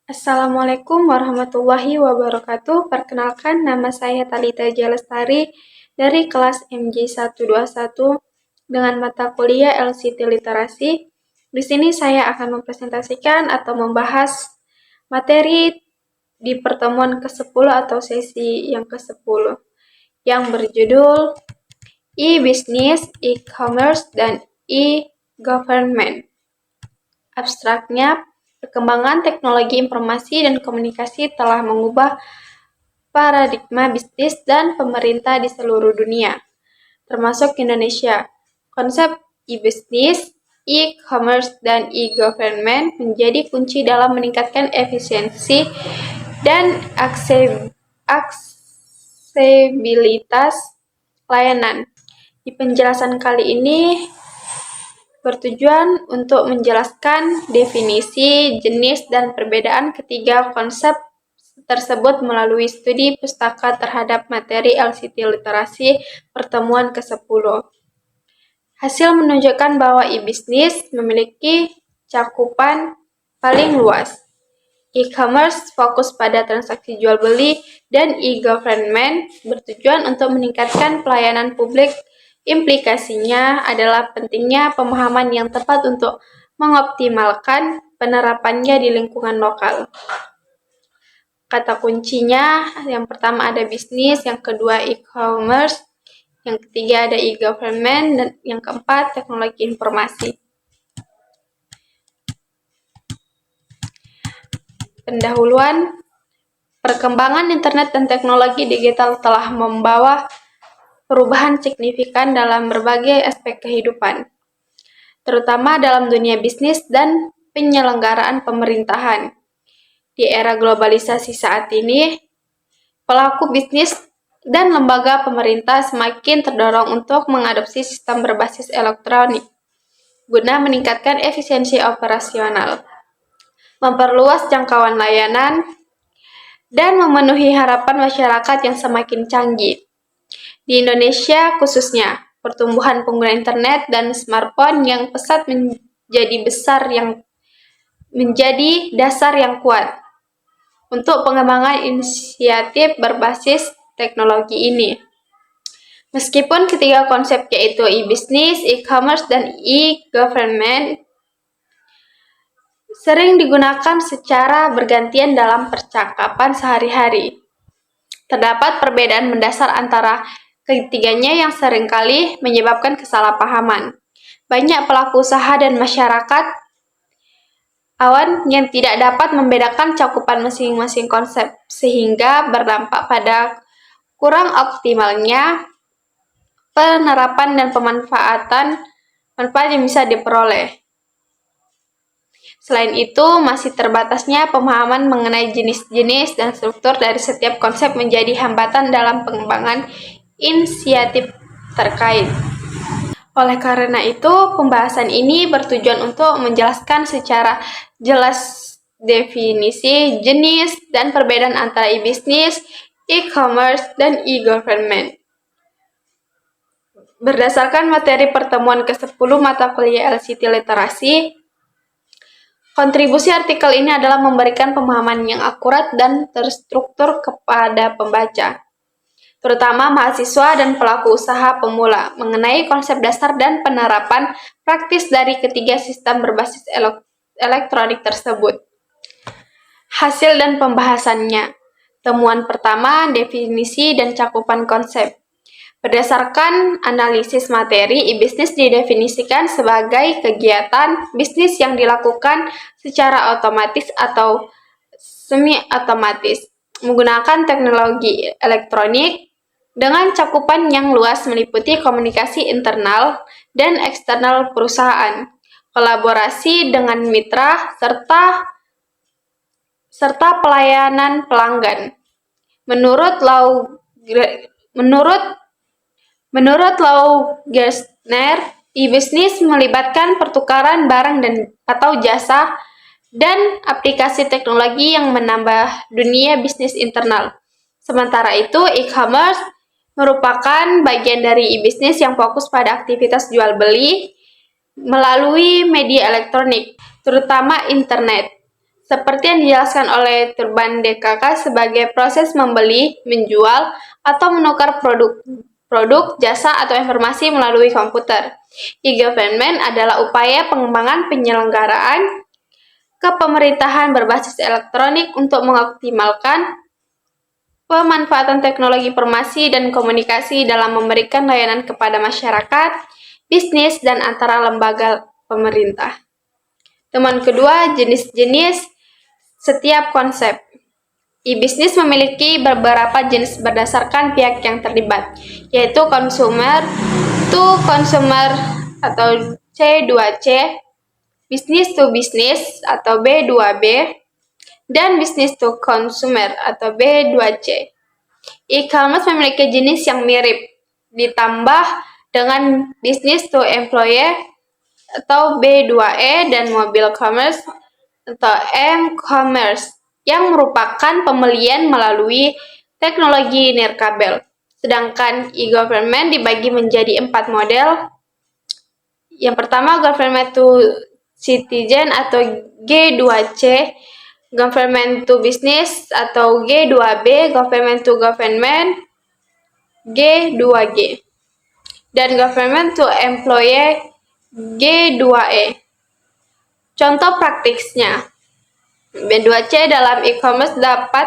Assalamualaikum warahmatullahi wabarakatuh. Perkenalkan, nama saya Thalita Jalestari dari kelas MJ121 dengan mata kuliah LCT Literasi. Di sini saya akan mempresentasikan atau membahas materi di pertemuan ke-10 atau sesi yang ke-10 yang berjudul e-business, e-commerce, dan e-government. Abstraknya, perkembangan teknologi informasi dan komunikasi telah mengubah paradigma bisnis dan pemerintah di seluruh dunia, termasuk Indonesia. Konsep e-business, e-commerce, dan e-government menjadi kunci dalam meningkatkan efisiensi dan aksesibilitas layanan. Di penjelasan kali ini bertujuan untuk menjelaskan definisi, jenis, dan perbedaan ketiga konsep tersebut melalui studi pustaka terhadap materi LCT Literasi pertemuan ke-10. Hasil menunjukkan bahwa e-business memiliki cakupan paling luas. E-commerce fokus pada transaksi jual beli dan e-government bertujuan untuk meningkatkan pelayanan publik. Implikasinya adalah pentingnya pemahaman yang tepat untuk mengoptimalkan penerapannya di lingkungan lokal. Kata kuncinya, yang pertama ada bisnis, yang kedua e-commerce, yang ketiga ada e-government, dan yang keempat teknologi informasi. Pendahuluan, perkembangan internet dan teknologi digital telah membawa perubahan signifikan dalam berbagai aspek kehidupan, terutama dalam dunia bisnis dan penyelenggaraan pemerintahan. Di era globalisasi saat ini, pelaku bisnis dan lembaga pemerintah semakin terdorong untuk mengadopsi sistem berbasis elektronik guna meningkatkan efisiensi operasional, memperluas jangkauan layanan, dan memenuhi harapan masyarakat yang semakin canggih. Di Indonesia khususnya, pertumbuhan pengguna internet dan smartphone yang pesat menjadi dasar yang kuat untuk pengembangan inisiatif berbasis teknologi ini. Meskipun ketiga konsep yaitu e-business, e-commerce, dan e-government sering digunakan secara bergantian dalam percakapan sehari-hari, terdapat perbedaan mendasar antara ketiganya yang seringkali menyebabkan kesalahpahaman. Banyak pelaku usaha dan masyarakat awam yang tidak dapat membedakan cakupan masing-masing konsep, sehingga berdampak pada kurang optimalnya penerapan dan pemanfaatan manfaat yang bisa diperoleh. Selain itu, masih terbatasnya pemahaman mengenai jenis-jenis dan struktur dari setiap konsep menjadi hambatan dalam pengembangan inisiatif terkait. Oleh karena itu, pembahasan ini bertujuan untuk menjelaskan secara jelas definisi, jenis, dan perbedaan antara e-business, e-commerce, dan e-government. Berdasarkan materi pertemuan ke-10 mata kuliah LCT Literasi, kontribusi artikel ini adalah memberikan pemahaman yang akurat dan terstruktur kepada pembaca, terutama mahasiswa dan pelaku usaha pemula, mengenai konsep dasar dan penerapan praktis dari ketiga sistem berbasis elektronik tersebut. Hasil dan pembahasannya. Temuan pertama, definisi dan cakupan konsep. Berdasarkan analisis materi, e-business didefinisikan sebagai kegiatan bisnis yang dilakukan secara otomatis atau semi-otomatis, menggunakan teknologi elektronik dengan cakupan yang luas meliputi komunikasi internal dan eksternal perusahaan, kolaborasi dengan mitra, serta pelayanan pelanggan. Menurut Lau Gerstner, e-business melibatkan pertukaran barang atau jasa dan aplikasi teknologi yang menambah dunia bisnis internal. Sementara itu, e-commerce merupakan bagian dari e-business yang fokus pada aktivitas jual beli melalui media elektronik, terutama internet. seperti yang dijelaskan oleh Turban DKK sebagai proses membeli, menjual, atau menukar produk, jasa, atau informasi melalui komputer. E-government adalah upaya pengembangan penyelenggaraan kepemerintahan berbasis elektronik untuk mengoptimalkan pemanfaatan teknologi informasi dan komunikasi dalam memberikan layanan kepada masyarakat, bisnis, dan antara lembaga pemerintah. Temuan kedua, jenis-jenis setiap konsep. E-bisnis memiliki beberapa jenis berdasarkan pihak yang terlibat, yaitu consumer to consumer atau C2C, business to business atau B2B, dan business to consumer atau B2C. E-commerce memiliki jenis yang mirip, ditambah dengan business to employee atau B2E dan mobile commerce atau M-commerce yang merupakan pembelian melalui teknologi nirkabel. Sedangkan e-government dibagi menjadi 4 model. Yang pertama, government to citizen atau G2C, government to business atau G2B, government to government G2G, dan government to employee G2E. Contoh praktisnya, B2C dalam e-commerce dapat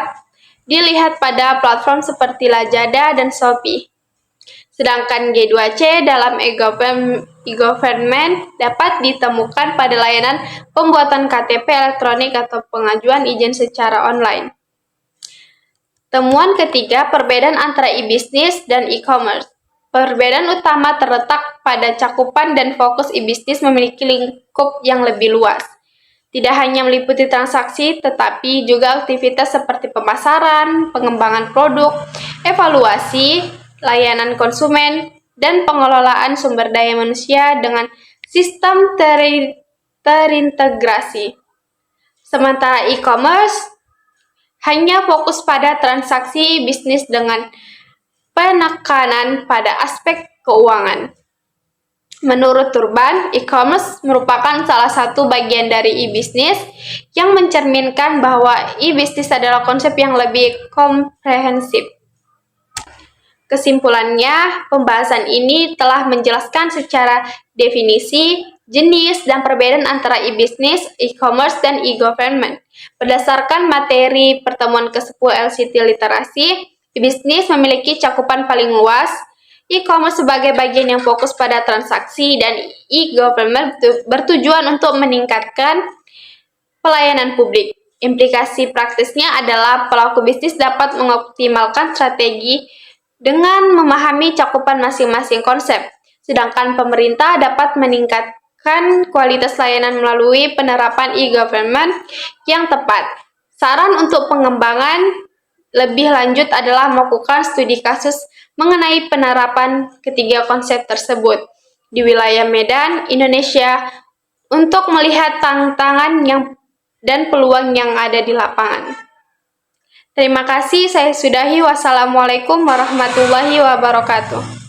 dilihat pada platform seperti Lazada dan Shopee. Sedangkan G2C dalam e-government dapat ditemukan pada layanan pembuatan KTP elektronik atau pengajuan izin secara online. Temuan ketiga, perbedaan antara e-bisnis dan e-commerce. Perbedaan utama terletak pada cakupan dan fokus e-bisnis memiliki lingkup yang lebih luas. Tidak hanya meliputi transaksi, tetapi juga aktivitas seperti pemasaran, pengembangan produk, evaluasi, layanan konsumen, dan pengelolaan sumber daya manusia dengan sistem terintegrasi. Sementara e-commerce hanya fokus pada transaksi bisnis dengan penekanan pada aspek keuangan. Menurut Turban, e-commerce merupakan salah satu bagian dari e-bisnis yang mencerminkan bahwa e-bisnis adalah konsep yang lebih komprehensif. Kesimpulannya, pembahasan ini telah menjelaskan secara definisi, jenis, dan perbedaan antara e-bisnis, e-commerce, dan e-government. Berdasarkan materi pertemuan ke-10 LCT Literasi, e-bisnis memiliki cakupan paling luas, e-commerce sebagai bagian yang fokus pada transaksi, dan e-government bertujuan untuk meningkatkan pelayanan publik. Implikasi praktisnya adalah pelaku bisnis dapat mengoptimalkan strategi dengan memahami cakupan masing-masing konsep, sedangkan pemerintah dapat meningkatkan kualitas layanan melalui penerapan e-government yang tepat. Saran untuk pengembangan lebih lanjut adalah melakukan studi kasus mengenai penerapan ketiga konsep tersebut di wilayah Medan, Indonesia, untuk melihat tantangan dan peluang yang ada di lapangan. Terima kasih, saya sudahi. Wassalamualaikum warahmatullahi wabarakatuh.